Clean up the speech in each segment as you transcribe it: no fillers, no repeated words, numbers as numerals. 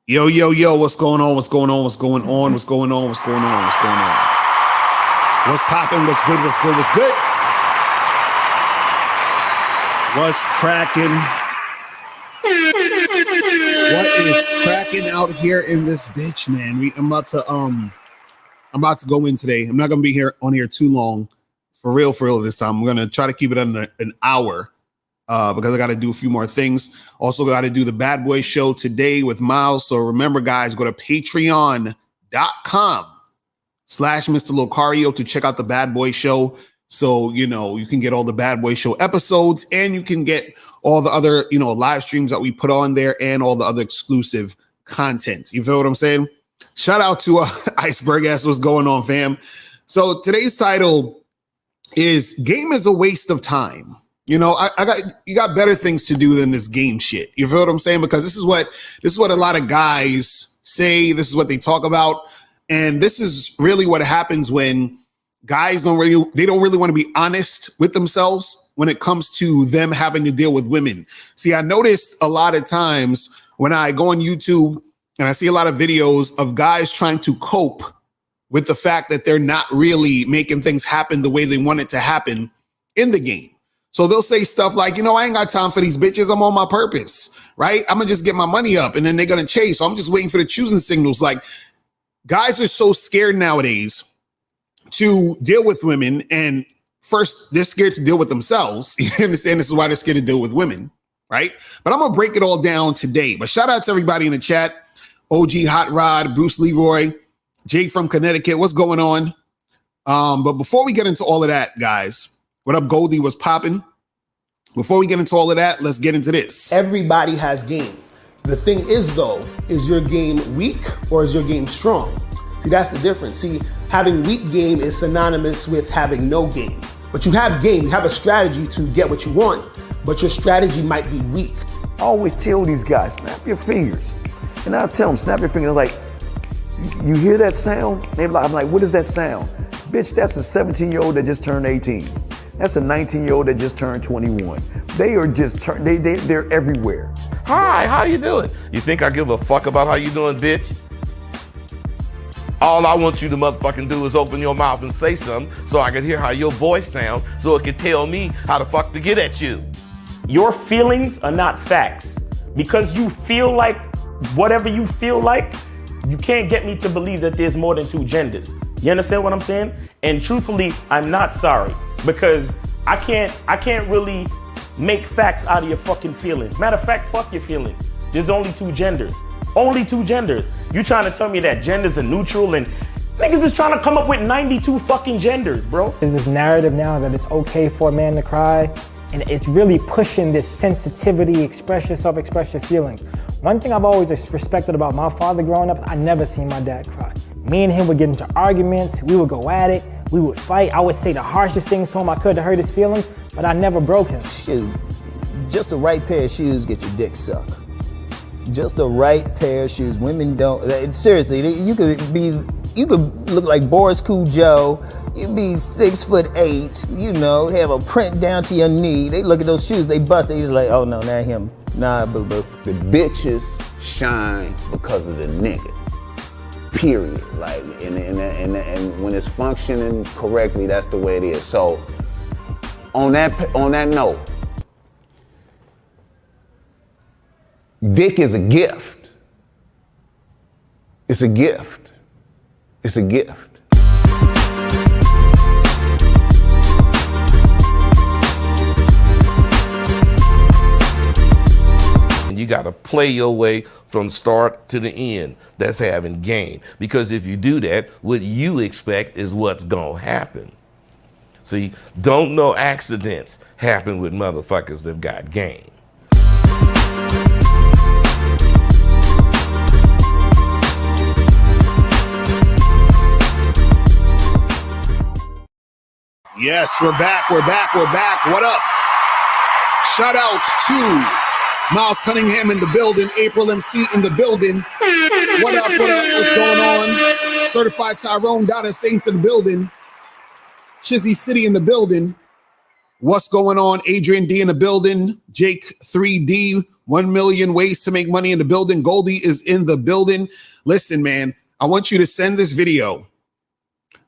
Yo, yo, yo, what's going on? What's going on? What's going on? What's going on? What's going on? What's going on? What's popping? What's good? What's good? What's good? What's cracking? What is cracking out here in this bitch, man? I'm about to go in today. I'm not gonna be on here too long. For real this time. I'm gonna try to keep it under an hour. Because I got to do a few more things. Also got to do the Bad Boy Show today with Miles. So remember, guys, go to patreon.com/mr.locario to check out the Bad Boy Show. So, you know, you can get all the Bad Boy Show episodes and you can get all the other, live streams that we put on there and all the other exclusive content. You feel what I'm saying? Shout out to Iceberg S. What's going on, fam? So today's title is Game is a Waste of Time. You got better things to do than this game shit. You feel what I'm saying? Because this is what a lot of guys say. This is what they talk about. And this is really what happens when guys don't really want to be honest with themselves when it comes to them having to deal with women. See, I noticed a lot of times when I go on YouTube and I see a lot of videos of guys trying to cope with the fact that they're not really making things happen the way they want it to happen in the game. So they'll say stuff like, I ain't got time for these bitches. I'm on my purpose, right? I'm going to just get my money up and then they're going to chase. So I'm just waiting for the choosing signals. Like, guys are so scared nowadays to deal with women. And first, they're scared to deal with themselves. You understand? This is why they're scared to deal with women, right? But I'm going to break it all down today. But shout out to everybody in the chat. OG Hot Rod, Bruce Leroy, Jake from Connecticut. What's going on? But before we get into all of that, guys, what up, Goldie? Was popping? Before we get into all of that, let's get into this. Everybody has game. The thing is, though, is your game weak or is your game strong? See, that's the difference. See, having weak game is synonymous with having no game. But you have game, you have a strategy to get what you want, but your strategy might be weak. I always tell these guys, snap your fingers. And I'll tell them, snap your fingers. Like, you hear that sound? I'm like, what is that sound? Bitch, that's a 17-year-old that just turned 18. That's a 19-year-old that just turned 21. They are just they're everywhere. Hi, how you doing? You think I give a fuck about how you doing, bitch? All I want you to motherfucking do is open your mouth and say something so I can hear how your voice sounds so it can tell me how the fuck to get at you. Your feelings are not facts. Because you feel like whatever you feel like, you can't get me to believe that there's more than two genders. You understand what I'm saying? And truthfully, I'm not sorry because I can't really make facts out of your fucking feelings. Matter of fact, fuck your feelings. There's only two genders. Only two genders. You trying to tell me that genders are neutral and niggas is trying to come up with 92 fucking genders, bro. There's this narrative now that it's okay for a man to cry, and it's really pushing this sensitivity, express yourself, express your feelings. One thing I've always respected about my father growing up, I never seen my dad cry. Me and him would get into arguments, we would go at it, we would fight. I would say the harshest things to him I could to hurt his feelings, but I never broke him. Shoot, just the right pair of shoes get your dick sucked. Just the right pair of shoes. Women don't, seriously, you could look like Boris Cujo, you'd be 6'8", have a print down to your knee. They look at those shoes, they bust, they just like, oh no, not him. Nah, boo-boo. The bitches shine because of the nigga. Period. Like, and when it's functioning correctly, that's the way it is. So, on that note, dick is a gift. It's a gift. It's a gift. You got to play your way from start to the end. That's having game. Because if you do that, what you expect is what's going to happen. See, don't no accidents happen with motherfuckers that got game. Yes, we're back. What up? Shout outs to Miles Cunningham in the building, April MC in the building. What up? What's going on? Certified Tyrone, Donna Saints in the building. Chizzy City in the building. What's going on? Adrian D in the building. Jake 3D, 1 million ways to make money in the building. Goldie is in the building. Listen, man, I want you to send this video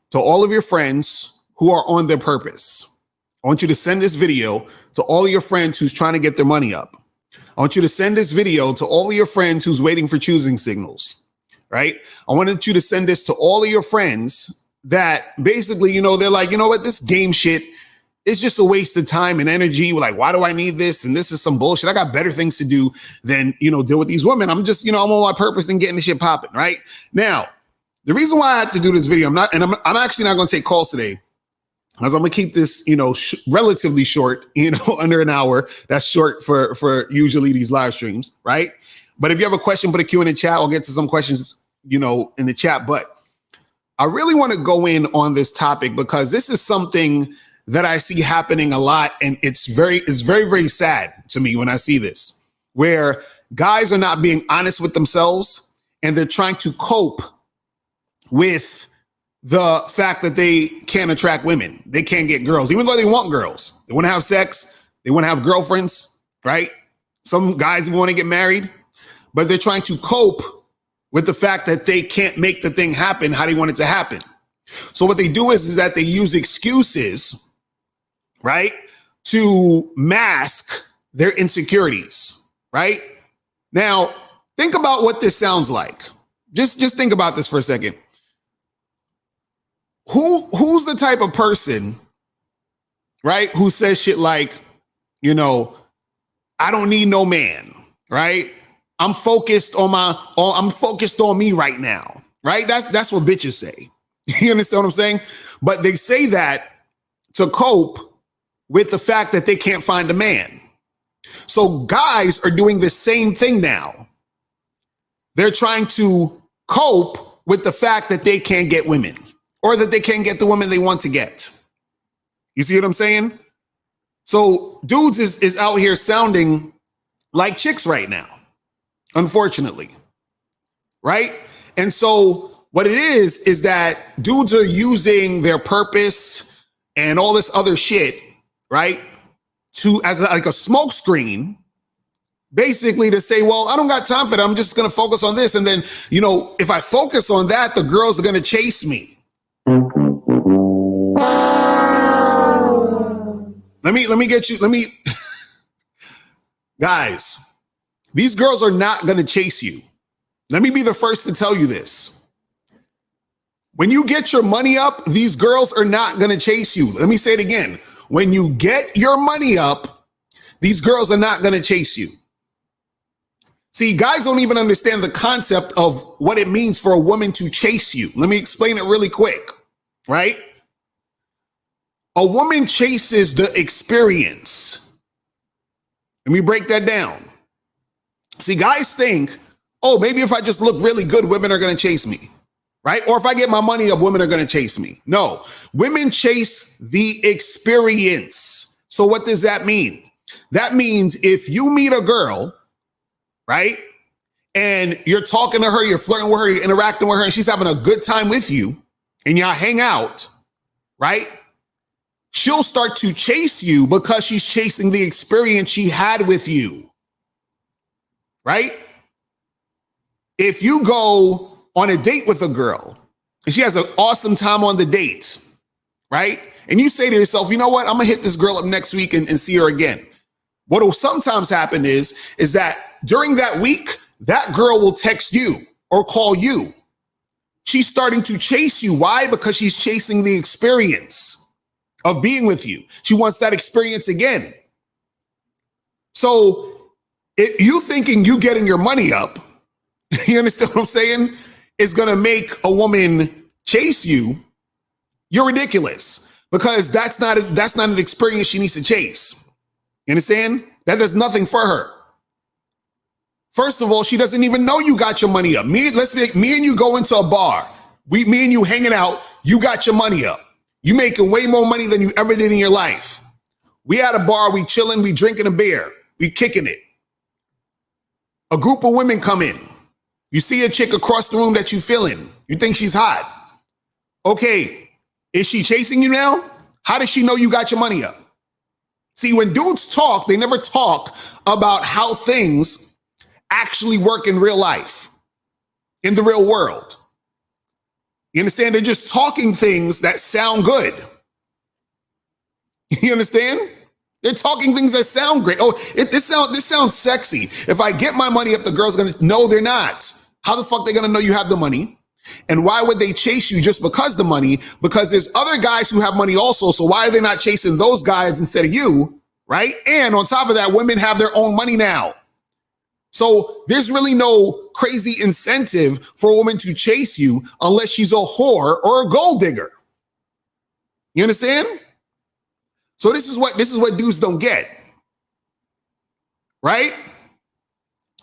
to all of your friends who are on their purpose. I want you to send this video to all of your friends who's trying to get their money up. I want you to send this video to all of your friends who's waiting for choosing signals, right? I wanted you to send this to all of your friends that basically, you know, they're like, you know what, this game shit is just a waste of time and energy. We're like, why do I need this? And this is some bullshit. I got better things to do than, you know, deal with these women. I'm just, you know, I'm on my purpose and getting the shit popping, right? Now, the reason why I had to do this video, I'm actually not going to take calls today, because I'm going to keep this, you know, relatively short, you know, under an hour. That's short for usually these live streams, right? But if you have a question, put a Q in the chat. I'll get to some questions, you know, in the chat. But I really want to go in on this topic because this is something that I see happening a lot. And it's very, very sad to me when I see this, where guys are not being honest with themselves and they're trying to cope with the fact that they can't attract women. They can't get girls, even though they want girls. They want to have sex. They want to have girlfriends, right? Some guys want to get married, but they're trying to cope with the fact that they can't make the thing happen how they want it to happen. So what they do is that they use excuses, right, to mask their insecurities, right? Now, think about what this sounds like. Just think about this for a second. Who's the type of person, right, who says shit like, you know, I don't need no man, right? I'm focused on me right now, right? That's what bitches say. You understand what I'm saying? But they say that to cope with the fact that they can't find a man. So guys are doing the same thing now. They're trying to cope with the fact that they can't get women, or that they can't get the women they want to get. You see what I'm saying? So dudes is out here sounding like chicks right now, unfortunately, right? And so what it is that dudes are using their purpose and all this other shit, right, to as like a smoke screen, basically to say, well, I don't got time for that. I'm just going to focus on this. And then, you know, if I focus on that, the girls are going to chase me. Let me guys, these girls are not going to chase you. Let me be the first to tell you this. When you get your money up, these girls are not going to chase you. Let me say it again. When you get your money up, these girls are not going to chase you. See, guys don't even understand the concept of what it means for a woman to chase you. Let me explain it really quick, right? A woman chases the experience. Let me break that down. See, guys think, oh, maybe if I just look really good, women are going to chase me, right? Or if I get my money up, women are going to chase me. No, women chase the experience. So what does that mean? That means if you meet a girl, right, and you're talking to her, you're flirting with her, you're interacting with her, and she's having a good time with you, and y'all hang out, right? She'll start to chase you because she's chasing the experience she had with you, right? If you go on a date with a girl and she has an awesome time on the date, right? And you say to yourself, you know what? I'm gonna hit this girl up next week and see her again. What will sometimes happen is that during that week, that girl will text you or call you. She's starting to chase you. Why? Because she's chasing the experience of being with you. She wants that experience again. So if you thinking you getting your money up, you understand what I'm saying, is going to make a woman chase you, you're ridiculous, because that's not an experience she needs to chase. You understand? That does nothing for her. First of all, she doesn't even know you got your money up. Me and you go into a bar. Me and you hanging out. You got your money up. You making way more money than you ever did in your life. We at a bar, we chilling, we drinking a beer, we kicking it. A group of women come in. You see a chick across the room that you feeling. You think she's hot. Okay, is she chasing you now? How does she know you got your money up? See, when dudes talk, they never talk about how things actually work in real life, in the real world. You understand? They're just talking things that sound good. You understand? They're talking things that sound great. Oh, this sounds sexy. If I get my money up, the girl's gonna. No, they're not. How the fuck they gonna know you have the money? And why would they chase you just because the money? Because there's other guys who have money also. So why are they not chasing those guys instead of you? Right? And on top of that, women have their own money now. So there's really no crazy incentive for a woman to chase you unless she's a whore or a gold digger. You understand? So this is what dudes don't get. Right?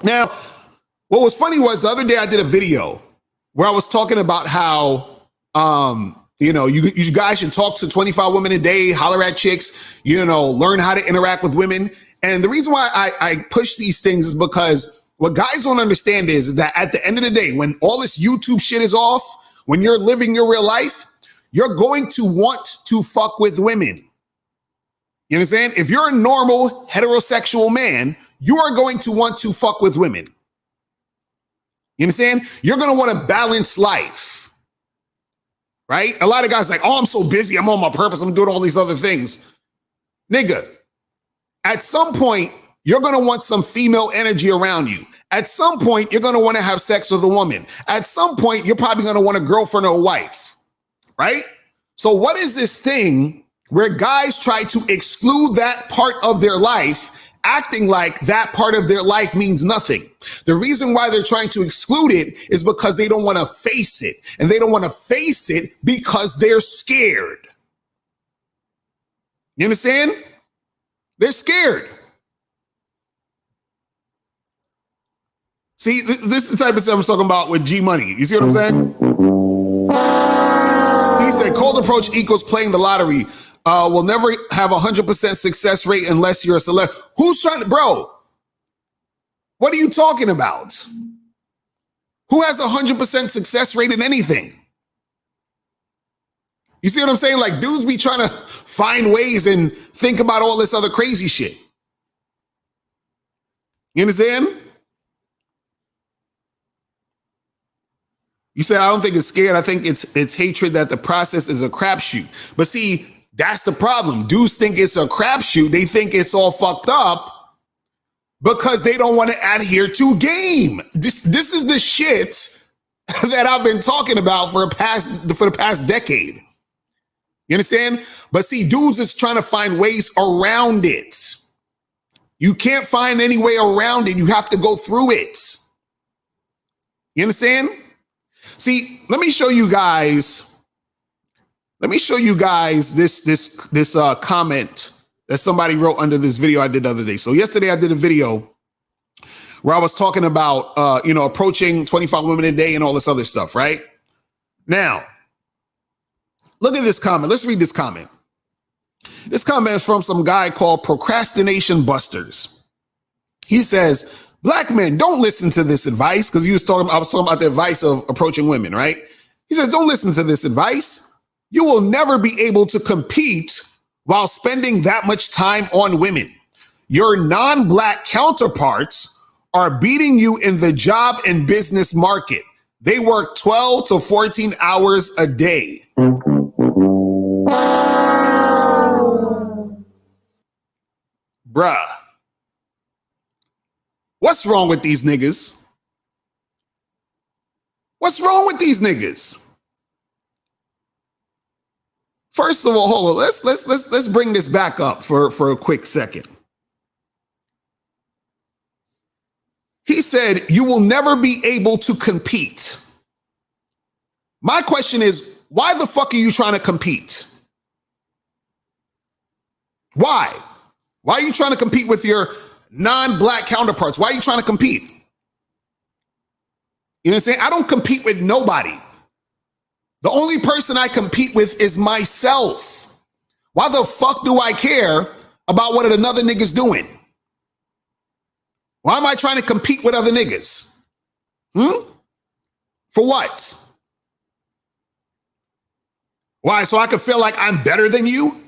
Now, what was funny was the other day I did a video where I was talking about how you guys should talk to 25 women a day, holler at chicks, learn how to interact with women. And the reason why I push these things is because what guys don't understand is that at the end of the day, when all this YouTube shit is off, when you're living your real life, you're going to want to fuck with women. You understand? If you're a normal heterosexual man, you are going to want to fuck with women. You understand? You're going to want a balanced life, right? A lot of guys like, oh, I'm so busy. I'm on my purpose. I'm doing all these other things. Nigga, at some point, you're going to want some female energy around you. At some point, you're going to want to have sex with a woman. At some point, you're probably going to want a girlfriend or a wife, right? So what is this thing where guys try to exclude that part of their life, acting like that part of their life means nothing? The reason why they're trying to exclude it is because they don't want to face it. And they don't want to face it because they're scared. You understand? They're scared. See, this is the type of stuff I'm talking about with G Money. You see what I'm saying? He said, cold approach equals playing the lottery. Will never have 100% success rate unless you're a celeb. Who's trying to, bro? What are you talking about? Who has 100% success rate in anything? You see what I'm saying? Like, dudes be trying to find ways and think about all this other crazy shit. You understand? You said, I don't think it's scared. I think it's hatred that the process is a crapshoot. But see, that's the problem. Dudes think it's a crapshoot. They think it's all fucked up because they don't want to adhere to game. This is the shit that I've been talking about for the past decade. You understand? But see, dudes is trying to find ways around it. You can't find any way around it. You have to go through it. You understand? See, let me show you guys this comment that somebody wrote under this video I did the other day. So yesterday I did a video where I was talking about, approaching 25 women a day and all this other stuff, right? Now, look at this comment. Let's read this comment. This comment is from some guy called Procrastination Busters. He says, black men, don't listen to this advice, because I was talking about the advice of approaching women, right? He says, don't listen to this advice. You will never be able to compete while spending that much time on women. Your non-black counterparts are beating you in the job and business market. They work 12 to 14 hours a day. Bruh. What's wrong with these niggas? What's wrong with these niggas? First of all, hold on. Let's bring this back up for a quick second. He said, you will never be able to compete. My question is, why the fuck are you trying to compete? Why? Why are you trying to compete with your non-black counterparts? Why are you trying to compete? You know what I'm saying? I don't compete with nobody. The only person I compete with is myself. Why the fuck do I care about what another nigga's doing? Why am I trying to compete with other niggas? For what? Why? So I can feel like I'm better than you?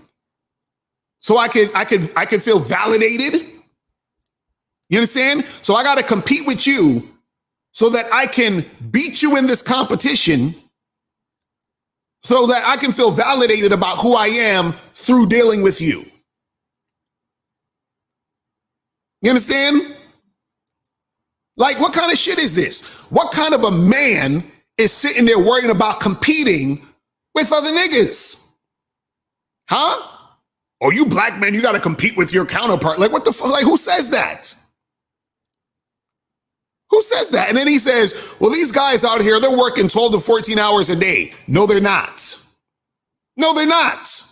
so I could feel validated. You understand? So I got to compete with you so that I can beat you in this competition, so that I can feel validated about who I am through dealing with you. You understand? Like, what kind of shit is this? What kind of a man is sitting there worrying about competing with other niggas? Huh? Oh, you black men, you got to compete with your counterpart. Like, what the fuck? Like, who says that? Who says that? And then he says, well, these guys out here, they're working 12 to 14 hours a day. No, they're not. No, they're not.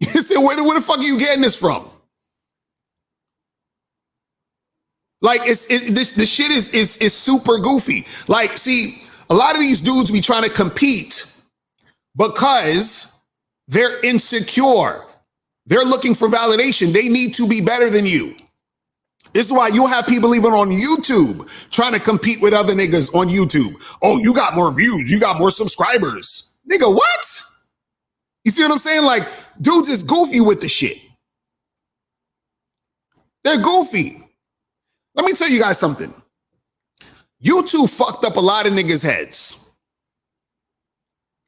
You say, where the fuck are you getting this from? Like, this shit is super goofy. Like, see, a lot of these dudes be trying to compete because they're insecure. They're looking for validation. They need to be better than you. This is why you'll have people even on YouTube trying to compete with other niggas on YouTube. Oh, you got more views. You got more subscribers. Nigga, what? You see what I'm saying? Like, dudes is goofy with the shit. They're goofy. Let me tell you guys something. YouTube fucked up a lot of niggas' heads.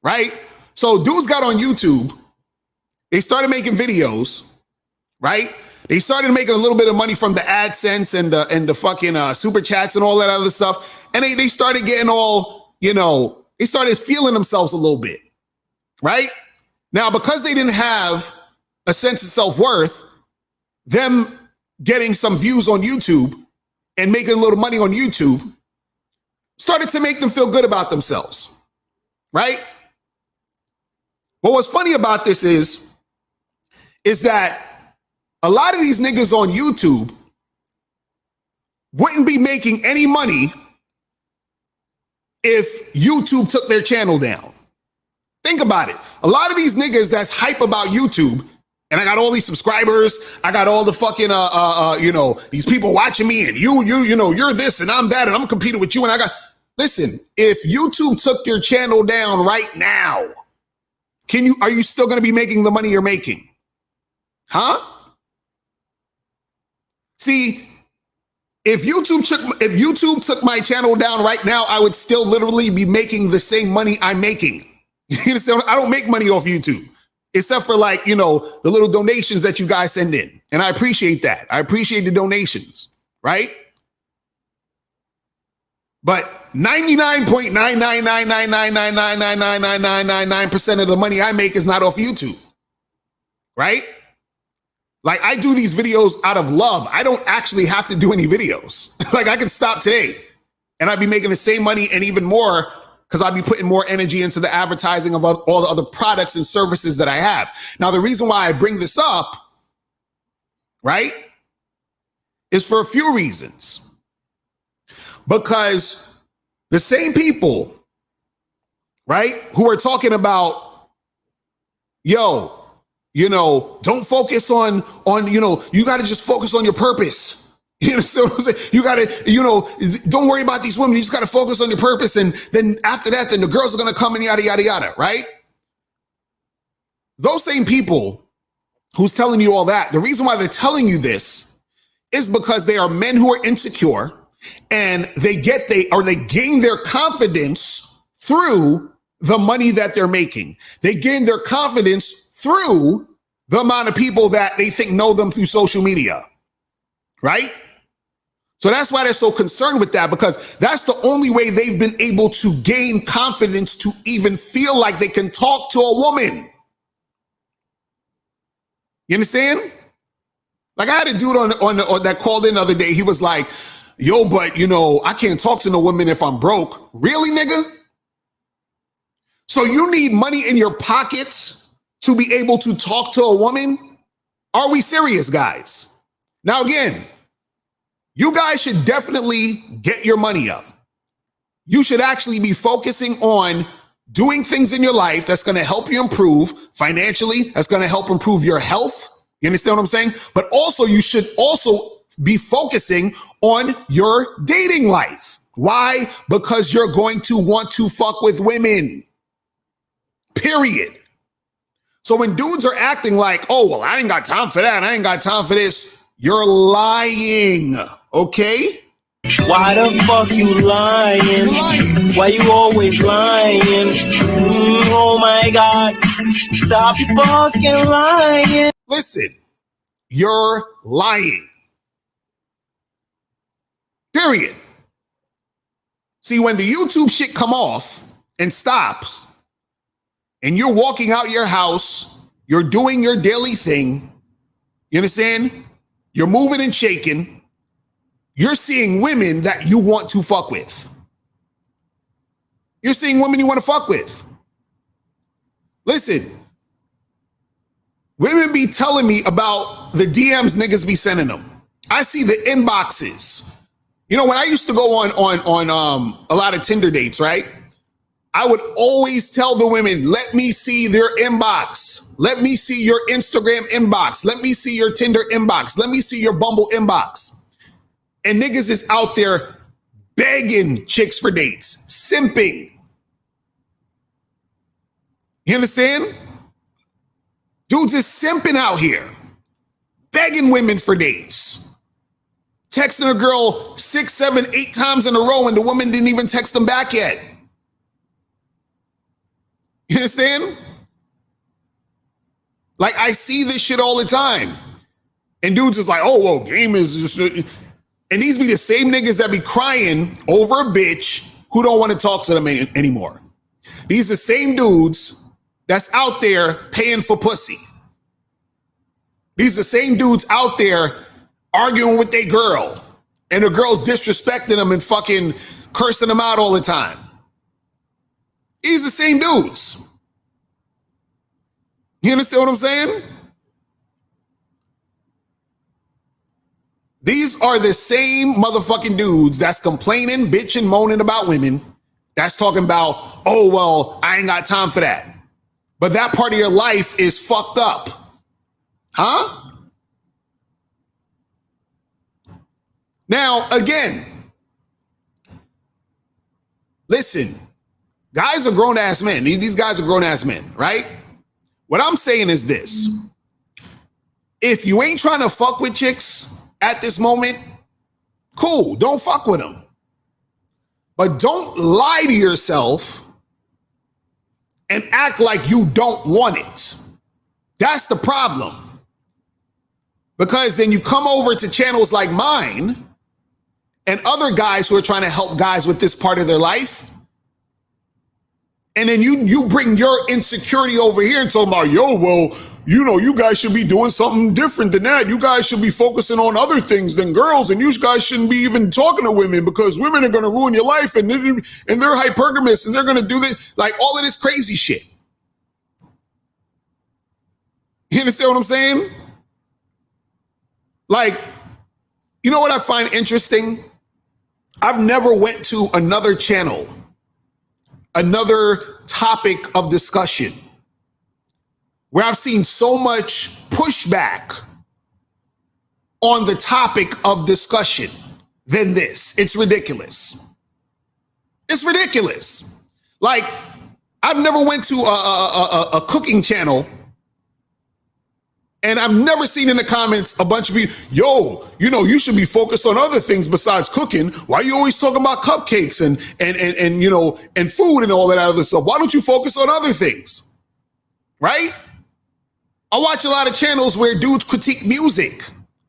Right? So dudes got on YouTube. They started making videos. Right? They started making a little bit of money from the AdSense and the fucking super chats and all that other stuff. And they started getting all, they started feeling themselves a little bit, right? Now, because they didn't have a sense of self-worth, them getting some views on YouTube and making a little money on YouTube started to make them feel good about themselves, right? But what's funny about this is that a lot of these niggas on YouTube wouldn't be making any money if YouTube took their channel down. Think about it. A lot of these niggas that's hype about YouTube, and I got all these subscribers, I got all the fucking, these people watching me, and you're this and I'm that, and I'm competing with you, and listen, if YouTube took your channel down right now, are you still gonna be making the money you're making? Huh? See, if YouTube took my channel down right now, I would still literally be making the same money I'm making. You understand? I don't make money off YouTube, except for the little donations that you guys send in. And I appreciate that. I appreciate the donations, right? But 99.99999999999% of the money I make is not off YouTube, right? Like, I do these videos out of love. I don't actually have to do any videos. Like, I can stop today and I'd be making the same money and even more because I'd be putting more energy into the advertising of all the other products and services that I have. Now, the reason why I bring this up, right, is for a few reasons. Because the same people, right, who are talking about, don't focus on, you got to just focus on your purpose. You understand what I'm saying? You got to, don't worry about these women. You just got to focus on your purpose. And then after that, then the girls are going to come and yada, yada, yada, right? Those same people who's telling you all that, the reason why they're telling you this is because they are men who are insecure and they gain their confidence through the money that they're making. They gain their confidence through the amount of people that they think know them through social media, right? So that's why they're so concerned with that, because that's the only way they've been able to gain confidence to even feel like they can talk to a woman. You understand? Like, I had a dude on that called in the other day. He was like, yo, but I can't talk to no women if I'm broke. Really, nigga? So you need money in your pockets to be able to talk to a woman? Are we serious, guys? Now, again, you guys should definitely get your money up. You should actually be focusing on doing things in your life that's going to help you improve financially, that's going to help improve your health. You understand what I'm saying? But also, you should also be focusing on your dating life. Why? Because you're going to want to fuck with women. Period. So when dudes are acting like, oh, well, I ain't got time for that, I ain't got time for this, you're lying, okay? Why the fuck you lying? Why you always lying? Oh my God, stop fucking lying. Listen, you're lying. Period. See, when the YouTube shit come off and stops, and you're walking out your house, you're doing your daily thing, you understand? You're moving and shaking, you're seeing women that you want to fuck with. You're seeing women you want to fuck with. Listen, women be telling me about the DMs niggas be sending them. I see the inboxes. You know, when I used to go on a lot of Tinder dates, right? I would always tell the women, let me see their inbox. Let me see your Instagram inbox. Let me see your Tinder inbox. Let me see your Bumble inbox. And niggas is out there begging chicks for dates, simping. You understand? Dudes is simping out here, begging women for dates. Texting a girl 6, 7, 8 times in a row and the woman didn't even text them back yet. You understand? Like, I see this shit all the time. And dudes is like, oh, well, game is just... And these be the same niggas that be crying over a bitch who don't want to talk to them anymore. These the same dudes that's out there paying for pussy. These the same dudes out there arguing with their girl, and the girl's disrespecting them and fucking cursing them out all the time. These the same dudes. You understand what I'm saying? These are the same motherfucking dudes that's complaining, bitching, moaning about women. That's talking about, oh, well, I ain't got time for that. But that part of your life is fucked up. Huh? Now, again, listen, guys are grown-ass men. These guys are grown-ass men, right? What I'm saying is this. If you ain't trying to fuck with chicks at this moment, cool, don't fuck with them. But don't lie to yourself and act like you don't want it. That's the problem. Because then you come over to channels like mine and other guys who are trying to help guys with this part of their life. And then you bring your insecurity over here and talk about, yo, well, you know, you guys should be doing something different than that. You guys should be focusing on other things than girls. And you guys shouldn't be even talking to women because women are going to ruin your life and they're hypergamous and they're going to do this, like all of this crazy shit. You understand what I'm saying? Like, you know what I find interesting? I've never went to another channel, another topic of discussion where I've seen so much pushback on the topic of discussion than this. It's ridiculous. It's ridiculous. Like, I've never went to a cooking channel and I've never seen in the comments a bunch of people, yo, you know, you should be focused on other things besides cooking. Why are you always talking about cupcakes and you know, and food and all that other stuff? Why don't you focus on other things? Right? I watch a lot of channels where dudes critique music.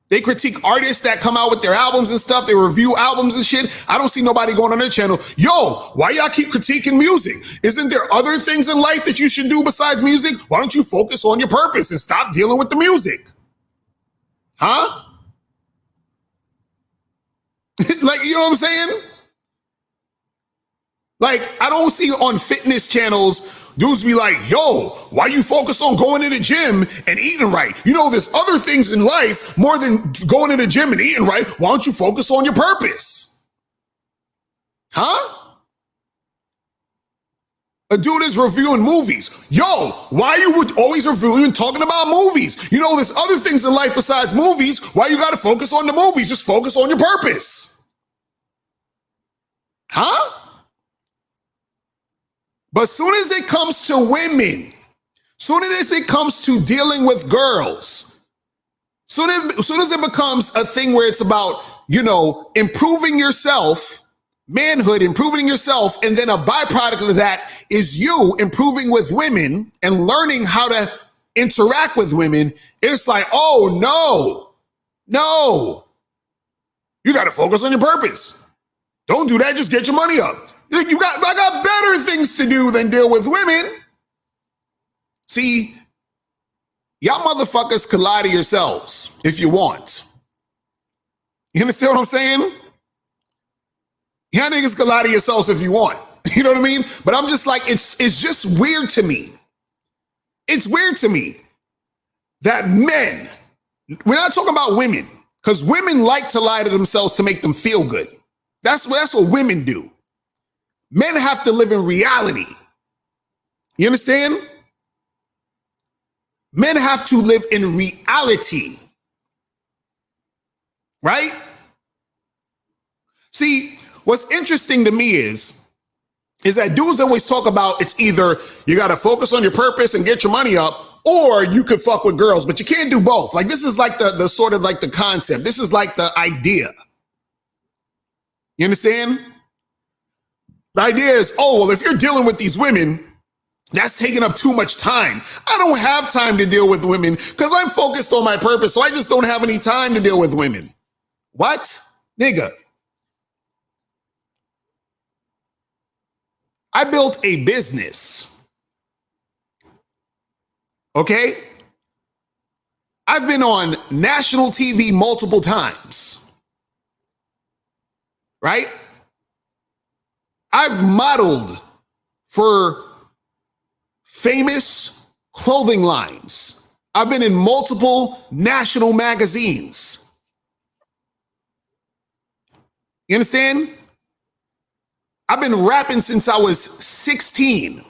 They critique artists that come out with their albums and stuff. They review albums and shit. I don't see nobody going on their channel. Yo, why y'all keep critiquing music? Isn't there other things in life that you should do besides music? Why don't you focus on your purpose and stop dealing with the music? Huh? Like, you know what I'm saying? Like, I don't see on fitness channels dudes be like, yo, why you focus on going to the gym and eating right? You know, there's other things in life more than going to the gym and eating right. Why don't you focus on your purpose? Huh? A dude is reviewing movies. Yo, why you would always reviewing and talking about movies? You know, there's other things in life besides movies. Why you got to focus on the movies? Just focus on your purpose. Huh? But as soon as it comes to women, Soon as it comes to dealing with girls, soon as it becomes a thing where it's about, improving yourself, manhood, improving yourself, and then a byproduct of that is you improving with women and learning how to interact with women, it's like, oh no, you got to focus on your purpose. Don't do that. Just get your money up. I got better things to do than deal with women. See, y'all motherfuckers could lie to yourselves if you want. You understand what I'm saying? Y'all niggas could lie to yourselves if you want. You know what I mean? But I'm just like, it's just weird to me. It's weird to me that men, we're not talking about women, because women like to lie to themselves to make them feel good. That's what women do. Men have to live in reality. You understand? Men have to live in reality. Right? See, what's interesting to me is that dudes always talk about it's either you got to focus on your purpose and get your money up, or you could fuck with girls, but you can't do both. Like, this is like the sort of like the concept. This is like the idea. You understand? The idea is, oh, well, if you're dealing with these women, that's taking up too much time. I don't have time to deal with women because I'm focused on my purpose, so I just don't have any time to deal with women. What? Nigga. I built a business. Okay? I've been on national TV multiple times. Right? I've modeled for famous clothing lines. I've been in multiple national magazines. You understand? I've been rapping since I was 16.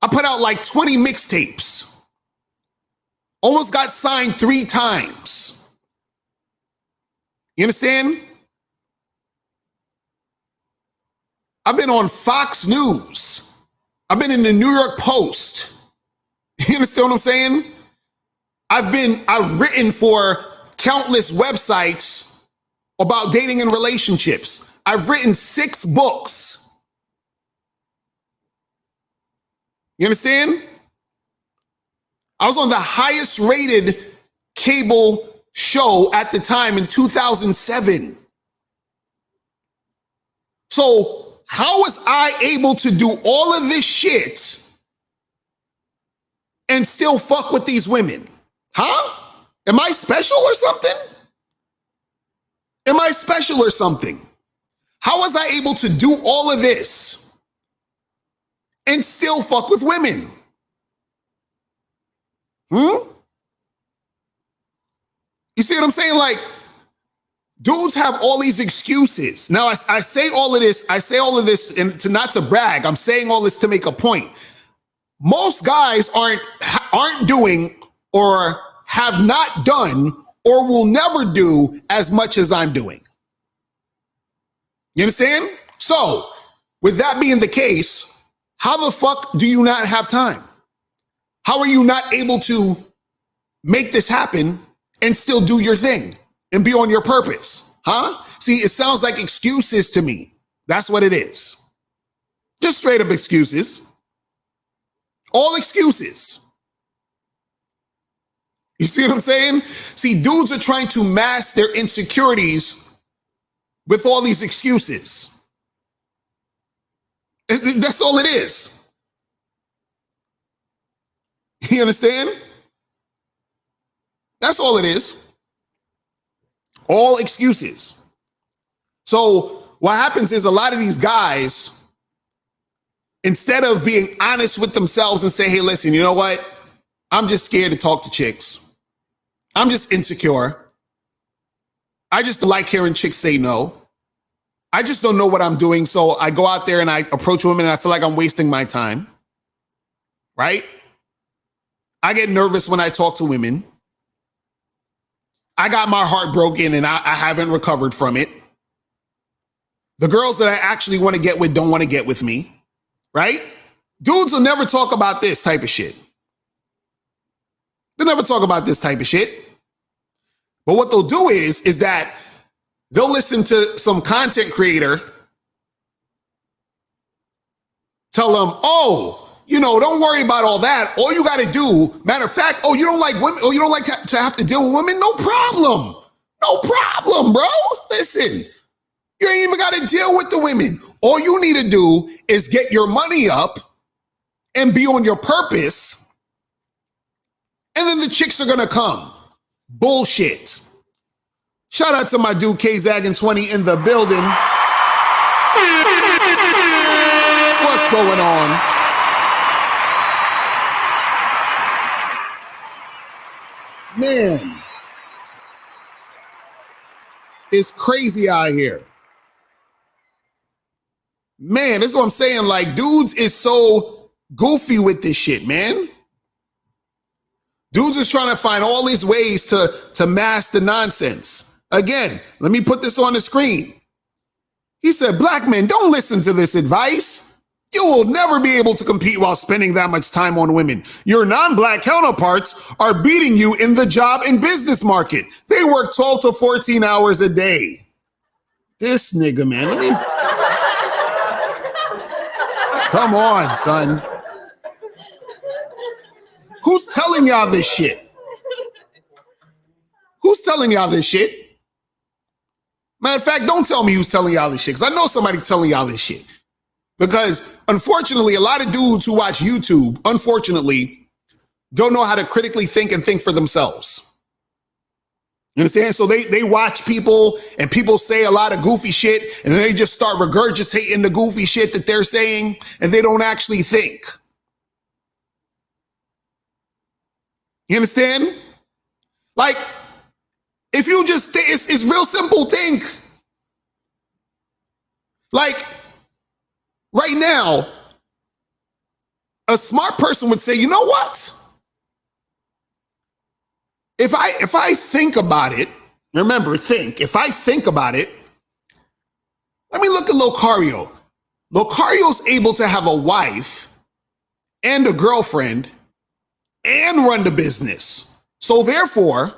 I put out like 20 mixtapes. Almost got signed 3 times. You understand? I've been on Fox News. I've been in the New York Post. You understand what I'm saying? I've written for countless websites about dating and relationships. I've written 6 books. You understand? I was on the highest rated cable show at the time in 2007. So how was I able to do all of this shit and still fuck with these women? Huh? Am I special or something? Am I special or something? How was I able to do all of this and still fuck with women? You see what I'm saying? Like, dudes have all these excuses. Now, I say all of this, and not to brag. I'm saying all this to make a point. Most guys aren't doing or have not done or will never do as much as I'm doing. You understand? So, with that being the case, how the fuck do you not have time? How are you not able to make this happen and still do your thing and be on your purpose? Huh? See, it sounds like excuses to me. That's what it is. Just straight up excuses. All excuses. You see what I'm saying? See, dudes are trying to mask their insecurities with all these excuses. That's all it is. You understand? That's all it is. All excuses. So what happens is a lot of these guys, instead of being honest with themselves and say, hey, listen, you know what? I'm just scared to talk to chicks. I'm just insecure. I just like hearing chicks say no. I just don't know what I'm doing. So I go out there and I approach women and I feel like I'm wasting my time. Right? I get nervous when I talk to women. I got my heart broken and I haven't recovered from it. The girls that I actually want to get with don't want to get with me. Right? Dudes will never talk about this type of shit. They never talk about this type of shit. But what they'll do is that they'll listen to some content creator tell them, oh, don't worry about all that. All you got to do, matter of fact, oh, you don't like women, oh, you don't like to have to deal with women? No problem. No problem, bro. Listen, you ain't even got to deal with the women. All you need to do is get your money up and be on your purpose. And then the chicks are going to come. Bullshit. Shout out to my dude, KZaggin20 in the building. What's going on? Man, it's crazy out here. Man, this is what I'm saying. Like, dudes is so goofy with this shit, man. Dudes is trying to find all these ways to mask the nonsense. Again, let me put this on the screen. He said, black men, don't listen to this advice. You will never be able to compete while spending that much time on women. Your non-black counterparts are beating you in the job and business market. They work 12 to 14 hours a day. This nigga, man, let me... Come on, son. Who's telling y'all this shit? Who's telling y'all this shit? Matter of fact, don't tell me who's telling y'all this shit, because I know somebody's telling y'all this shit. Because, unfortunately, a lot of dudes who watch YouTube, unfortunately, don't know how to critically think and think for themselves. You understand? So they watch people, and people say a lot of goofy shit, and then they just start regurgitating the goofy shit that they're saying, and they don't actually think. You understand? Like, if you just, it's real simple, think. Like, right now, a smart person would say, you know what? If I think about it, remember, think. If I think about it, let me look at Locario. Locario's able to have a wife and a girlfriend and run the business. So therefore,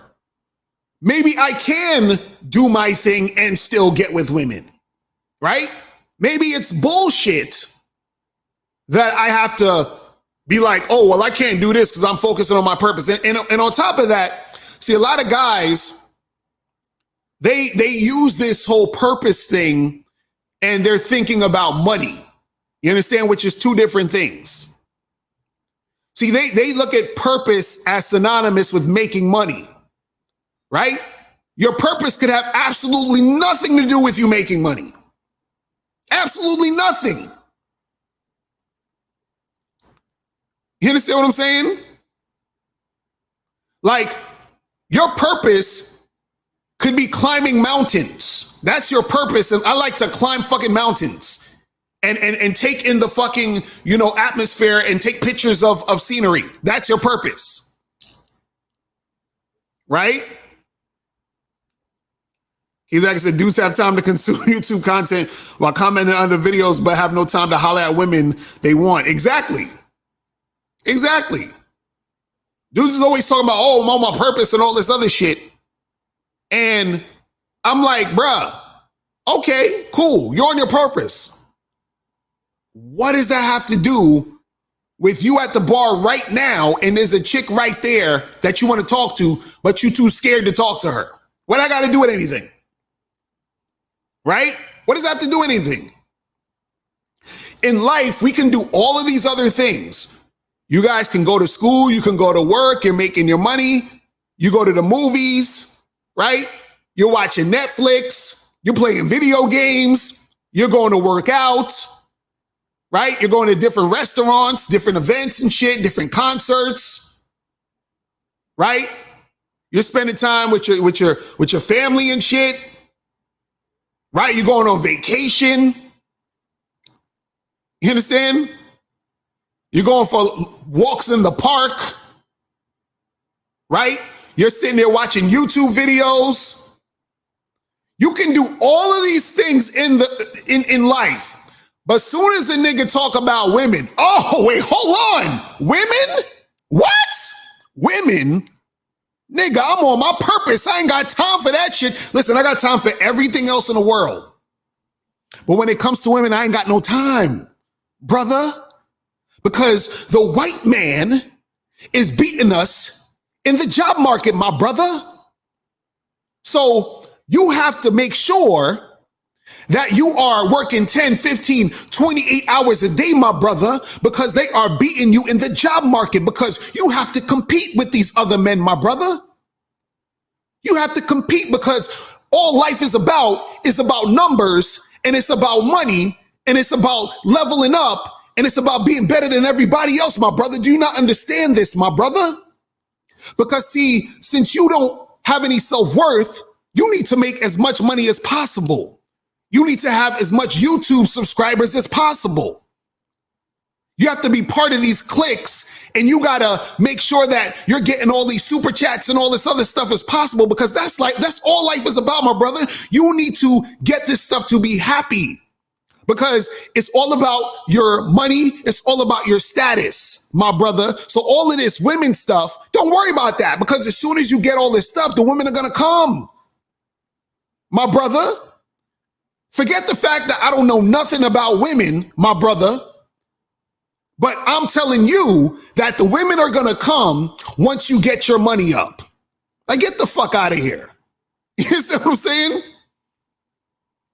maybe I can do my thing and still get with women, right? Maybe it's bullshit that I have to be like, oh, well, I can't do this because I'm focusing on my purpose. And on top of that, see, a lot of guys, they use this whole purpose thing and they're thinking about money. You understand? Which is two different things. See, they look at purpose as synonymous with making money, right? Your purpose could have absolutely nothing to do with you making money. Absolutely nothing. You understand what I'm saying? Like, your purpose could be climbing mountains. That's your purpose. And I like to climb fucking mountains and take in the fucking, atmosphere and take pictures of scenery. That's your purpose. Right? He's like I said, dudes have time to consume YouTube content while commenting under videos, but have no time to holler at women they want. Exactly. Exactly. Dudes is always talking about, oh, I'm on my purpose and all this other shit. And I'm like, bruh, okay, cool. You're on your purpose. What does that have to do with you at the bar right now and there's a chick right there that you want to talk to, but you too scared to talk to her? What I got to do with anything? Right? What does that have to do with anything? In life, we can do all of these other things. You guys can go to school, you can go to work, you're making your money, you go to the movies, right? You're watching Netflix, you're playing video games, you're going to work out, right? You're going to different restaurants, different events and shit, different concerts, right? You're spending time with your family and shit, right? You're going on vacation. You understand? You're going for walks in the park, right? You're sitting there watching YouTube videos. You can do all of these things in life. But as soon as a nigga talk about women, oh, wait, hold on. Women? What? Women? Nigga, I'm on my purpose. I ain't got time for that shit. Listen, I got time for everything else in the world. But when it comes to women, I ain't got no time, brother. Because the white man is beating us in the job market, my brother. So you have to make sure that you are working 10, 15, 28 hours a day, my brother, because they are beating you in the job market, because you have to compete with these other men, my brother. You have to compete because all life is about numbers, and it's about money, and it's about leveling up, and it's about being better than everybody else, my brother. Do you not understand this, my brother? Because see, since you don't have any self-worth, you need to make as much money as possible. You need to have as much YouTube subscribers as possible. You have to be part of these cliques, and you gotta make sure that you're getting all these super chats and all this other stuff as possible, because that's all life is about, my brother. You need to get this stuff to be happy, because it's all about your money. It's all about your status, my brother. So all of this women stuff, don't worry about that, because as soon as you get all this stuff, the women are gonna come, my brother. Forget the fact that I don't know nothing about women, my brother, but I'm telling you that the women are gonna come once you get your money up. Like, get the fuck out of here. You understand what I'm saying?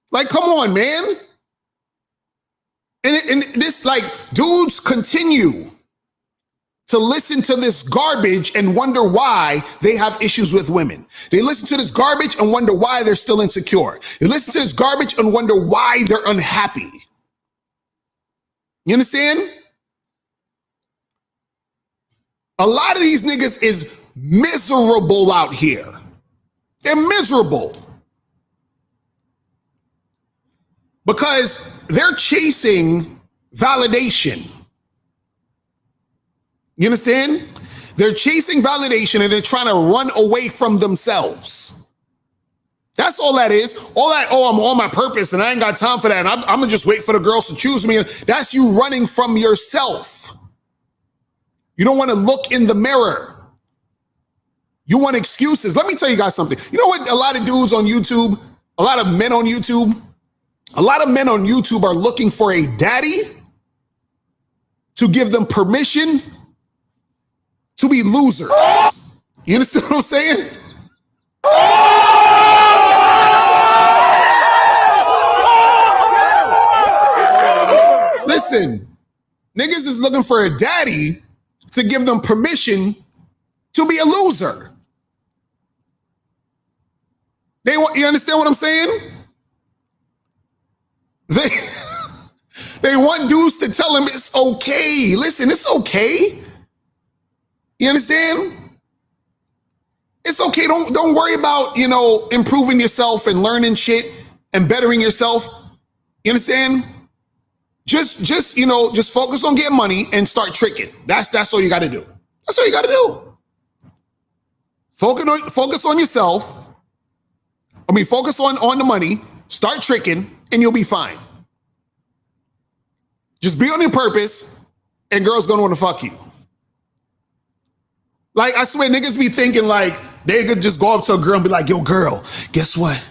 Like, come on, man. And this, like, dudes continue to listen to this garbage and wonder why they have issues with women. They listen to this garbage and wonder why they're still insecure. They listen to this garbage and wonder why they're unhappy. You understand? A lot of these niggas is miserable out here. They're miserable because they're chasing validation. You understand? They're chasing validation and they're trying to run away from themselves. That's all that is. All that, oh, I'm on my purpose and I ain't got time for that. And I'm gonna just wait for the girls to choose me. That's you running from yourself. You don't want to look in the mirror. You want excuses. Let me tell you guys something. You know what? A lot of dudes on YouTube, a lot of men on YouTube are looking for a daddy to give them permission to be losers. You understand what I'm saying? Listen, niggas is looking for a daddy to give them permission to be a loser. You understand what I'm saying? They want dudes to tell them it's okay. Listen, it's okay. You understand? It's okay. Don't worry about, improving yourself and learning shit and bettering yourself. You understand? Just focus on getting money and start tricking. That's all you got to do. That's all you got to do. Focus on yourself. Focus on the money. Start tricking, and you'll be fine. Just be on your purpose, and girls gonna want to fuck you. Like, I swear, niggas be thinking like they could just go up to a girl and be like, yo, girl, guess what?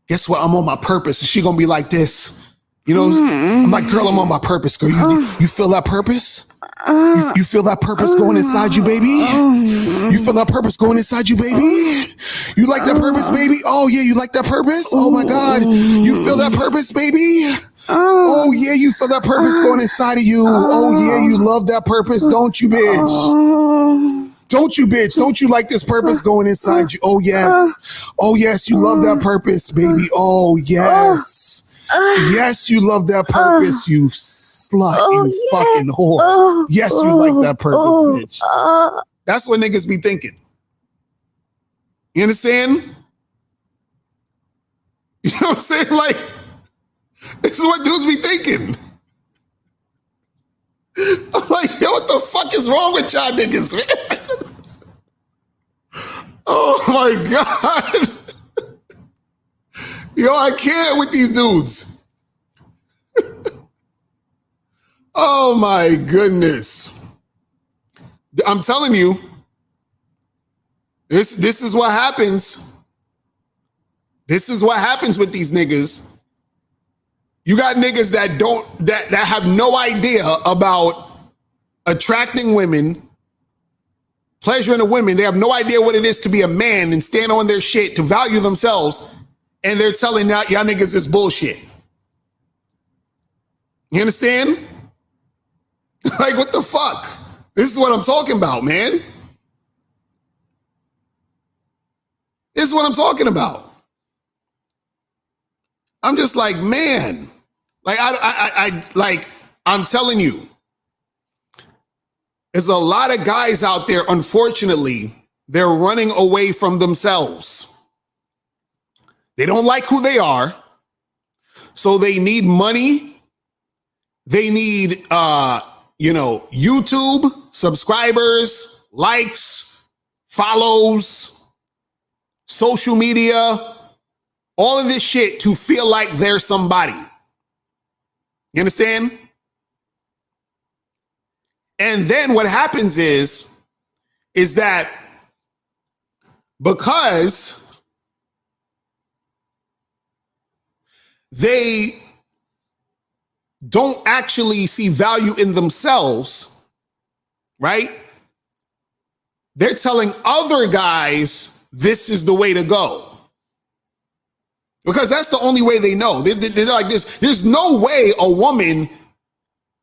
I'm on my purpose. And she gonna be like this. I'm like, girl, I'm on my purpose. Girl, you feel that purpose? You feel that purpose going inside you, baby? You feel that purpose going inside you, baby? You like that purpose, baby? Oh, yeah, you like that purpose? Oh, my God. You feel that purpose, baby? Oh, yeah, you feel that purpose going inside of you. Oh, yeah, you love that purpose, don't you, bitch? Don't you, bitch? Don't you like this purpose going inside you? Oh, yes. Oh, yes, you love that purpose, baby. Oh, yes. Yes, you love that purpose, you slut, you fucking whore. Yes, you like that purpose, bitch. That's what niggas be thinking. You understand? You know what I'm saying? Like, this is what dudes be thinking. I'm like, yo, what the fuck is wrong with y'all niggas, man? Oh my God. Yo, I can't with these dudes. Oh my goodness. I'm telling you, This is what happens. This is what happens with these niggas. You got niggas that have no idea about attracting women, pleasuring the women. They have no idea what it is to be a man and stand on their shit, to value themselves, and they're telling y'all niggas this bullshit. You understand? Like, what the fuck? This is what I'm talking about, man. This is what I'm talking about. I'm just like, man, like I'm telling you, there's a lot of guys out there, unfortunately, they're running away from themselves. They don't like who they are. So they need money. They need, YouTube, subscribers, likes, follows, social media, all of this shit to feel like they're somebody. You understand? And then what happens is that because they don't actually see value in themselves, right? They're telling other guys this is the way to go. Because that's the only way they know. They're like this. There's no way a woman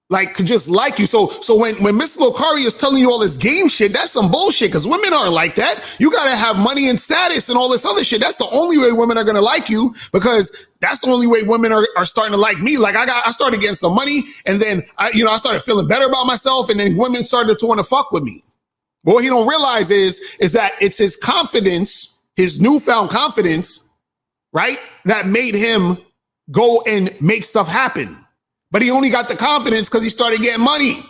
like could just like you. So when Mr. Locario is telling you all this game shit, that's some bullshit, because women aren't like that. You got to have money and status and all this other shit. That's the only way women are going to like you, because that's the only way women are starting to like me. Like I started getting some money, and then I started feeling better about myself, and then women started to want to fuck with me. But what he don't realize is that it's his confidence, his newfound confidence, right, that made him go and make stuff happen. But he only got the confidence because he started getting money.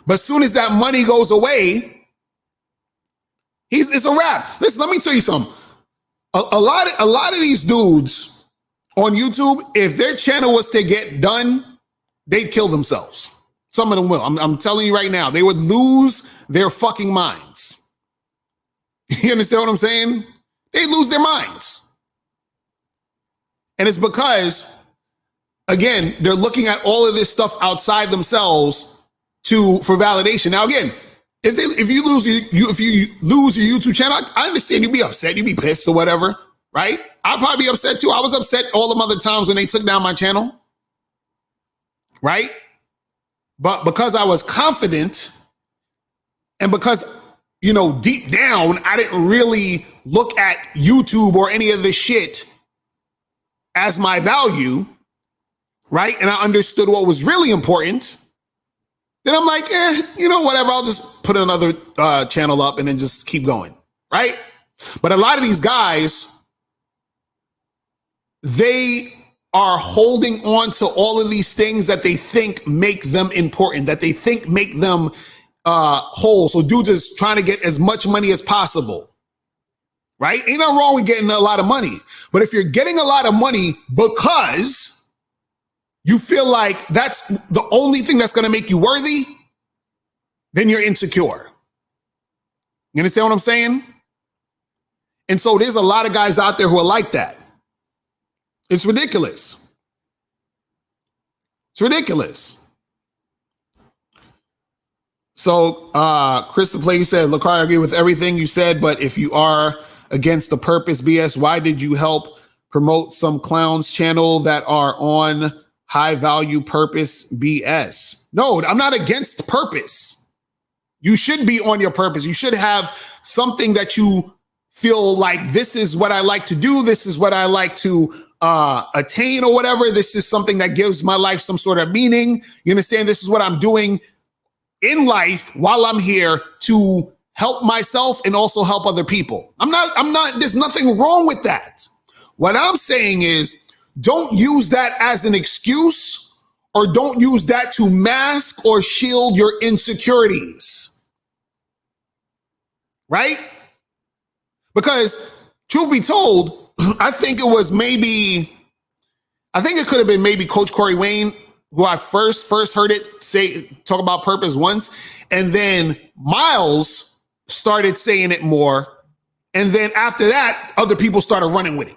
But as soon as that money goes away, it's a wrap. Listen, let me tell you something. A lot of these dudes on YouTube, if their channel was to get done, they'd kill themselves. Some of them will. I'm telling you right now, they would lose their fucking minds. You understand what I'm saying? They lose their minds. And it's because, again, they're looking at all of this stuff outside themselves for validation. Now, again, if you lose your YouTube channel, I understand you'd be upset, you'd be pissed or whatever, right? I'd probably be upset too. I was upset all them other times when they took down my channel, right? But because I was confident, and because, deep down, I didn't really look at YouTube or any of this shit as my value, right? And I understood what was really important. Then I'm like, whatever. I'll just put another channel up and then just keep going, right? But a lot of these guys, they are holding on to all of these things that they think make them important, that they think make them whole. So dudes is trying to get as much money as possible, right? Ain't nothing wrong with getting a lot of money. But if you're getting a lot of money because you feel like that's the only thing that's going to make you worthy, then you're insecure. You understand what I'm saying? And so there's a lot of guys out there who are like that. It's ridiculous. It's ridiculous. So, Crystal Play, you said, Locario, I agree with everything you said, but if you are against the purpose BS, why did you help promote some clowns channel that are on high value purpose BS? No, I'm not against purpose. You should be on your purpose. You should have something that you feel like, this is what I like to do. This is what I like to attain or whatever. This is something that gives my life some sort of meaning. You understand? This is what I'm doing in life while I'm here to help myself and also help other people. I'm not, there's nothing wrong with that. What I'm saying is, don't use that as an excuse, or don't use that to mask or shield your insecurities. Right? Because truth be told, I think it could have been maybe Coach Corey Wayne, who I first heard it talk about purpose once. And then Miles started saying it more. And then after that, other people started running with it.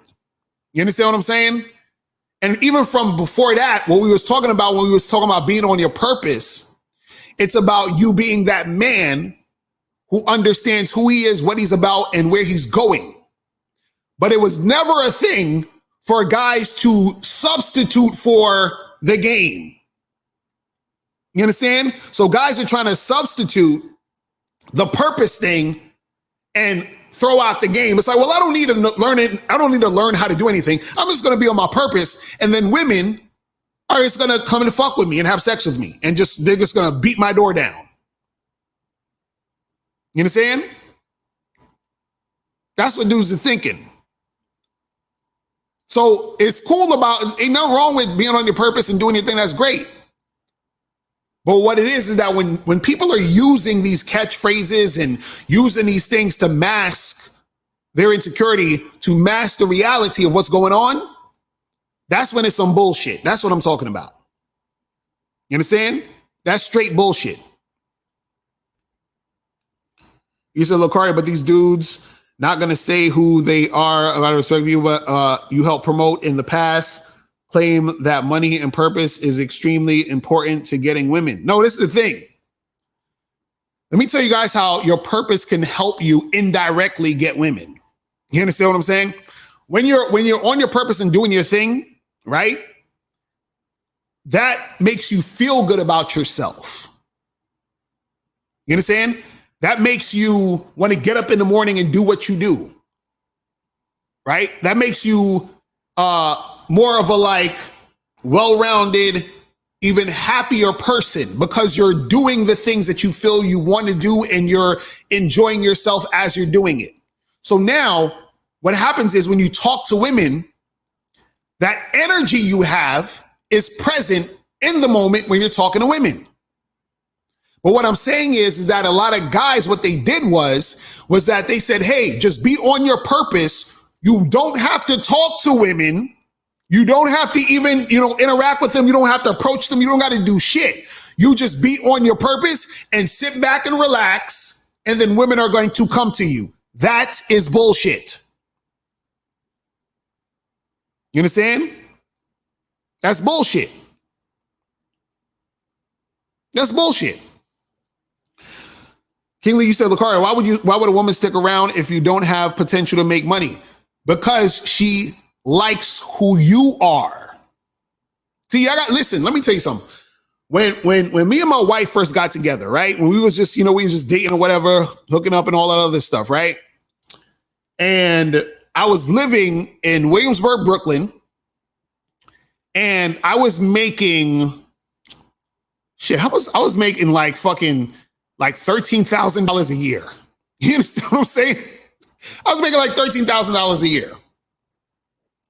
You understand what I'm saying? And even from before that, what we was talking about when we was talking about being on your purpose, it's about you being that man who understands who he is, what he's about, and where he's going. But it was never a thing for guys to substitute for the game. You understand? So guys are trying to substitute the purpose thing and throw out the game. It's like, well, I don't need to learn it. I don't need to learn how to do anything. I'm just going to be on my purpose. And then women are just going to come and fuck with me and have sex with me. And they're just going to beat my door down. You understand? That's what dudes are thinking. So it's cool ain't nothing wrong with being on your purpose and doing your thing. That's great. But what it is that when people are using these catchphrases and using these things to mask their insecurity, to mask the reality of what's going on, that's when it's some bullshit. That's what I'm talking about. You understand? That's straight bullshit. You said, Locario, but these dudes not going to say who they are. Out of respect for you, but you helped promote in the past. Claim that money and purpose is extremely important to getting women. No, this is the thing. Let me tell you guys how your purpose can help you indirectly get women. You understand what I'm saying? When you're on your purpose and doing your thing, right? That makes you feel good about yourself. You understand? That makes you want to get up in the morning and do what you do. Right? That makes you more of a well-rounded, even happier person because you're doing the things that you feel you want to do and you're enjoying yourself as you're doing it. So now what happens is when you talk to women, that energy you have is present in the moment when you're talking to women. But what I'm saying is that a lot of guys, what they did was that they said, hey, just be on your purpose. You don't have to talk to women. You don't have to even, interact with them. You don't have to approach them. You don't got to do shit. You just be on your purpose and sit back and relax. And then women are going to come to you. That is bullshit. You understand? That's bullshit. That's bullshit. King Lee, you said, Locario, why would a woman stick around if you don't have potential to make money? Because she likes who you are. See, listen, let me tell you something. When me and my wife first got together, right? When we was just, we was just dating or whatever, hooking up and all that other stuff, right? And I was living in Williamsburg, Brooklyn, and I was making I was making fucking $13,000 a year. You understand what I'm saying? I was making $13,000 a year.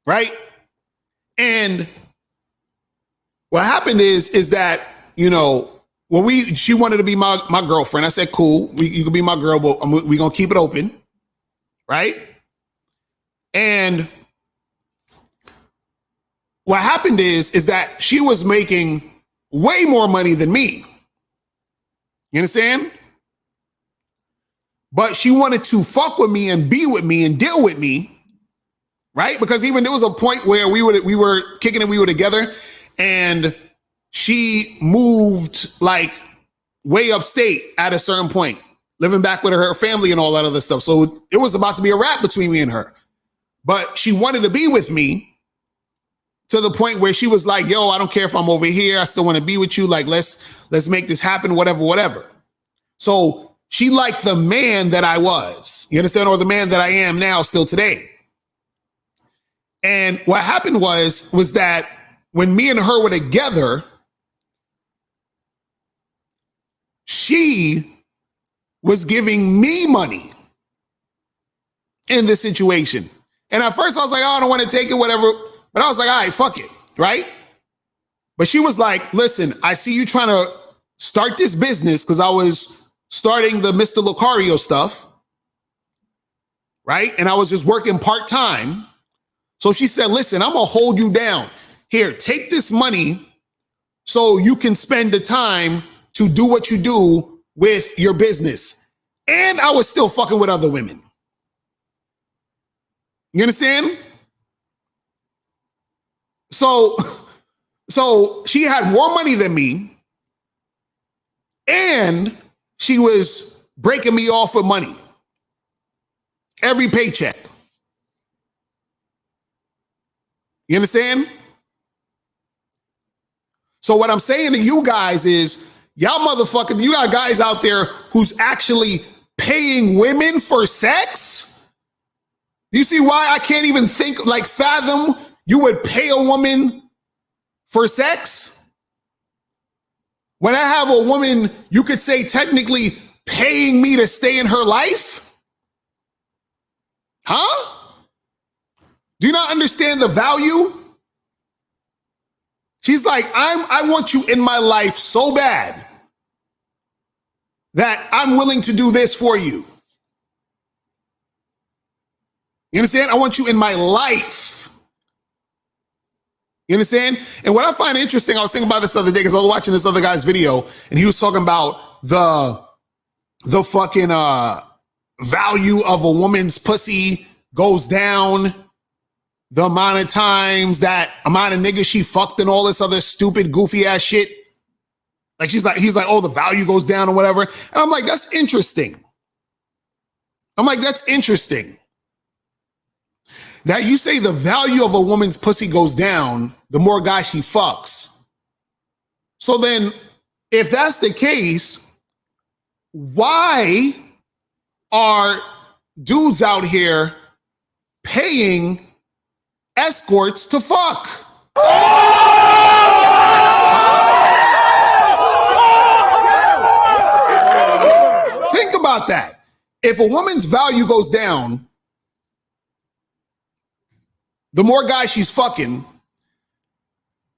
Right? And what happened is that, when she wanted to be my girlfriend, I said, cool, you can be my girl, but we're going to keep it open. Right? And what happened is that she was making way more money than me. You understand? But she wanted to fuck with me and be with me and deal with me. Right? Because even there was a point where we were kicking it, we were together, and she moved way upstate at a certain point, living back with her family and all that other stuff. So it was about to be a wrap between me and her. But she wanted to be with me to the point where she was like, yo, I don't care if I'm over here. I still want to be with you. Let's make this happen, whatever. So she liked the man that I was, you understand? Or the man that I am now still today. And what happened was that when me and her were together, she was giving me money in this situation. And at first I was like, oh, I don't want to take it, whatever. But I was like, all right, fuck it, right? But she was like, listen, I see you trying to start this business because I was starting the Mr. Locario stuff, right? And I was just working part-time. So she said, listen, I'm going to hold you down. Here, take this money so you can spend the time to do what you do with your business. and I was still fucking with other women. You understand? So she had more money than me, and she was breaking me off with money every paycheck. You understand? So what I'm saying to you guys is, y'all motherfucking, you got guys out there who's actually paying women for sex? You see why I can't even think, like, fathom you would pay a woman for sex? When I have a woman, you could say technically paying me to stay in her life? Huh? Do you not understand the value? She's like, I want you in my life so bad that I'm willing to do this for you. You understand? I want you in my life. You understand? And what I find interesting, I was thinking about this the other day because I was watching this other guy's video, and he was talking about the fucking value of a woman's pussy goes down, the amount of times, that amount of niggas she fucked, and all this other stupid, goofy ass shit. Like he's like, oh, the value goes down or whatever. And I'm like, that's interesting. That's interesting. That you say the value of a woman's pussy goes down the more guys she fucks. So then, if that's the case, why are dudes out here paying escorts to fuck? Think about that. If a woman's value goes down, the more guys she's fucking,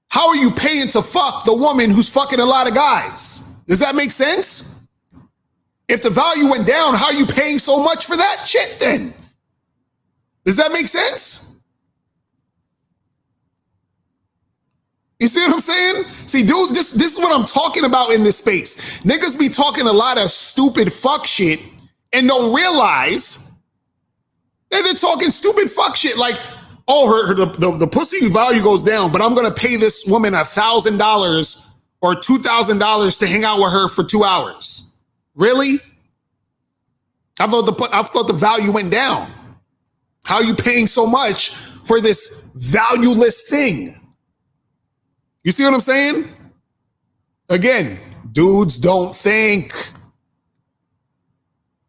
how are you paying to fuck the woman who's fucking a lot of guys? Does that make sense? If the value went down, how are you paying so much for that shit then? Does that make sense? You see what I'm saying? See, dude, this is what I'm talking about in this space. Niggas be talking a lot of stupid fuck shit and don't realize that they're talking stupid fuck shit. Like, oh, the pussy value goes down, but I'm gonna pay this woman $1,000 or $2,000 to hang out with her for 2 hours. Really? I thought the value went down. How are you paying so much for this valueless thing? You see what I'm saying? Again, dudes don't think.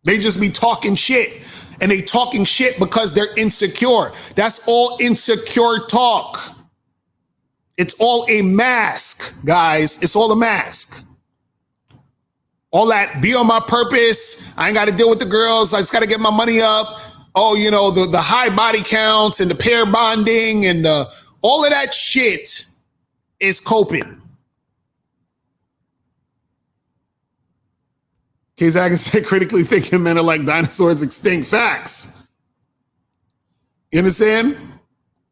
They just be talking shit. And they talking shit because they're insecure. That's all insecure talk. It's all a mask, guys. It's all a mask. All that be on my purpose. I ain't got to deal with the girls. I just got to get my money up. Oh, you know, the high body counts and the pair bonding and all of that shit is coping. K-Zag said critically thinking men are like dinosaurs extinct. Facts. You understand?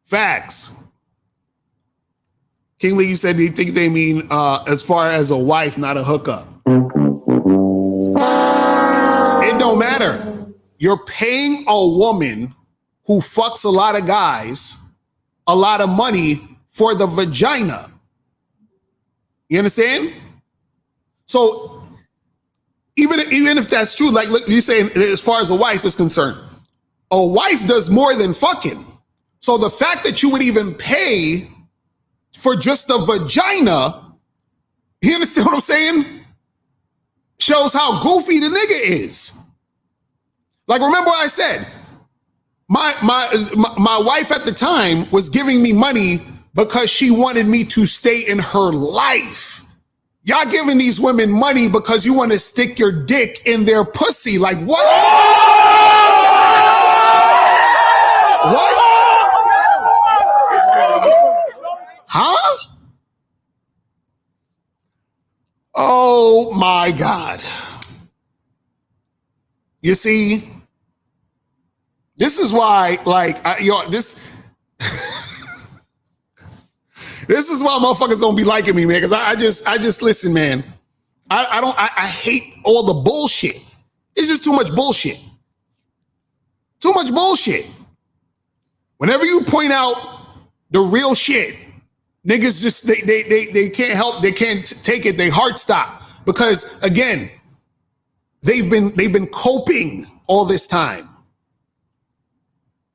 Facts. King Lee, you said you think they mean as far as a wife, not a hookup. It don't matter. You're paying a woman who fucks a lot of guys a lot of money for the vagina. You understand? So even if that's true, like look, you're saying as far as a wife is concerned, a wife does more than fucking. So the fact that you would even pay for just the vagina, you understand what I'm saying? Shows how goofy the nigga is. Like, remember what I said? My wife at the time was giving me money because she wanted me to stay in her life. Y'all giving these women money because you want to stick your dick in their pussy. Like, what? What? Huh? Oh my God. You see, this is why, like, this is why motherfuckers don't be liking me, man. Because I just listen, man. I hate all the bullshit. It's just too much bullshit. Too much bullshit. Whenever you point out the real shit, niggas just they can't help, they can't take it, they heart stop. Because again, they've been coping all this time.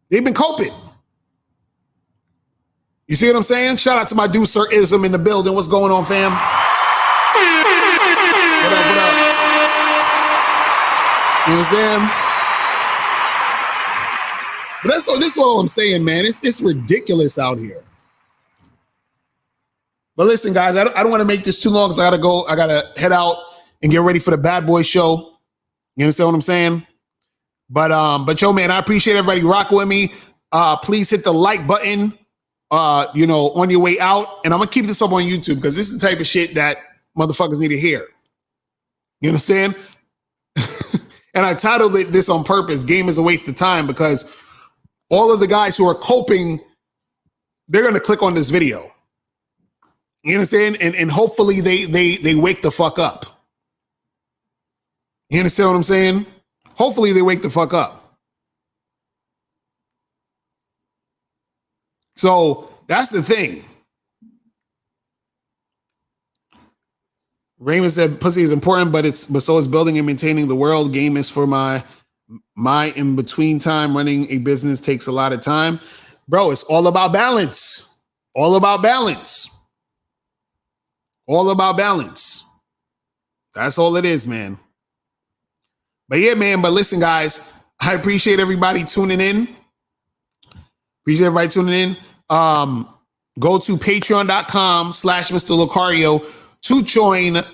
They've been coping. You see what I'm saying? Shout out to my dude Sir Ism in the building. What's going on, fam? What up, what up? You understand? But this is what I'm saying, man. It's ridiculous out here. But listen, guys, I don't want to make this too long because I gotta head out and get ready for the Bad Boy show. You understand what I'm saying? But yo, man, I appreciate everybody rocking with me. Please hit the like button, on your way out. And I'm gonna keep this up on YouTube because this is the type of shit that motherfuckers need to hear. You know what I'm saying? And I titled it this on purpose, Game is a Waste of Time, because all of the guys who are coping, they're gonna click on this video. You understand? And hopefully they wake the fuck up. You understand what I'm saying? Hopefully they wake the fuck up. So that's the thing. Raymond said pussy is important, but so is building and maintaining the world. Game is for my in between time. Running a business takes a lot of time. Bro, it's all about balance. All about balance. All about balance. That's all it is, man. But yeah, man, but listen, guys, I appreciate everybody tuning in. Appreciate everybody tuning in. Go to patreon.com/mr.locario to join the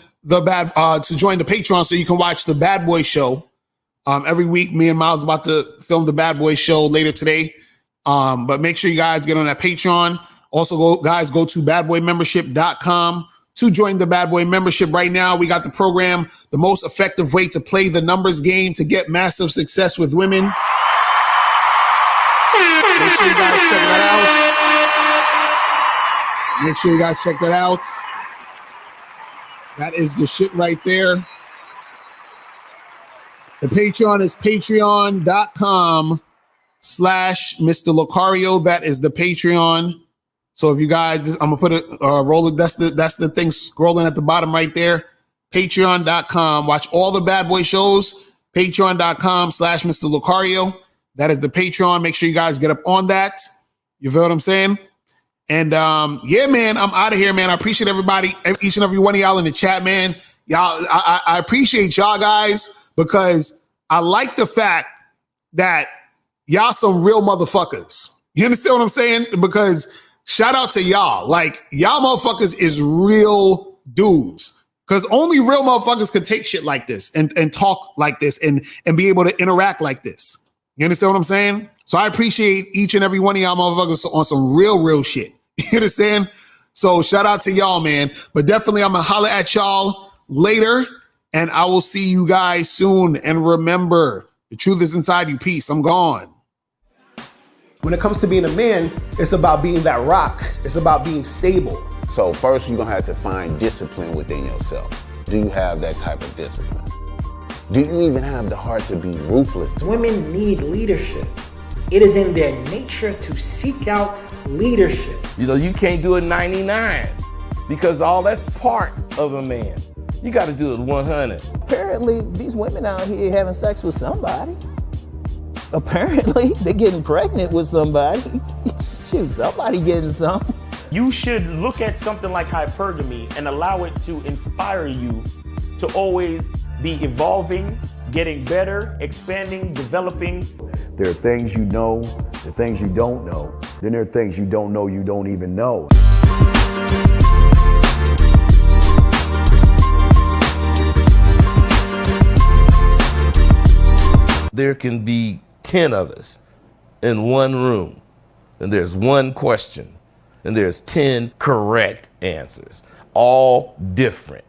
Patreon so you can watch the Bad Boy show. Every week, me and Miles about to film the Bad Boy show later today. But make sure you guys get on that Patreon. Also, go to badboymembership.com to join the Bad Boy membership right now. We got the program, The Most Effective Way to Play the Numbers Game to Get Massive Success with Women. Make sure you guys check that out. Make sure you guys check that out. That is the shit right there. The Patreon is patreon.com/mr.locario. That is the Patreon. So if you guys, I'm gonna put it roll it. That's the thing scrolling at the bottom right there. Patreon.com. Watch all the Bad Boy shows. Patreon.com/mr.locario. That is the Patreon. Make sure you guys get up on that. You feel what I'm saying? And yeah, man, I'm out of here, man. I appreciate everybody, each and every one of y'all in the chat, man. Y'all, I appreciate y'all guys because I like the fact that y'all some real motherfuckers. You understand what I'm saying? Because shout out to y'all. Like, y'all motherfuckers is real dudes. Because only real motherfuckers can take shit like this and talk like this and be able to interact like this. You understand what I'm saying? So I appreciate each and every one of y'all motherfuckers on some real shit. You understand? So shout out to y'all, man. But definitely I'm going to holler at y'all later. And I will see you guys soon. And remember, the truth is inside you. Peace. I'm gone. When it comes to being a man, it's about being that rock. It's about being stable. So first, you're going to have to find discipline within yourself. Do you have that type of discipline? Do you even have the heart to be ruthless? Women need leadership. It is in their nature to seek out leadership. You know, you can't do it 99 because all that's part of a man. You got to do it 100. Apparently, these women out here having sex with somebody. Apparently, they're getting pregnant with somebody. Shoot, somebody getting some. You should look at something like hypergamy and allow it to inspire you to always be evolving, getting better, expanding, developing. There are things you know, there are things you don't know. Then there are things you don't know you don't even know. There can be 10 of us in one room, and there's one question, and there's 10 correct answers, all different.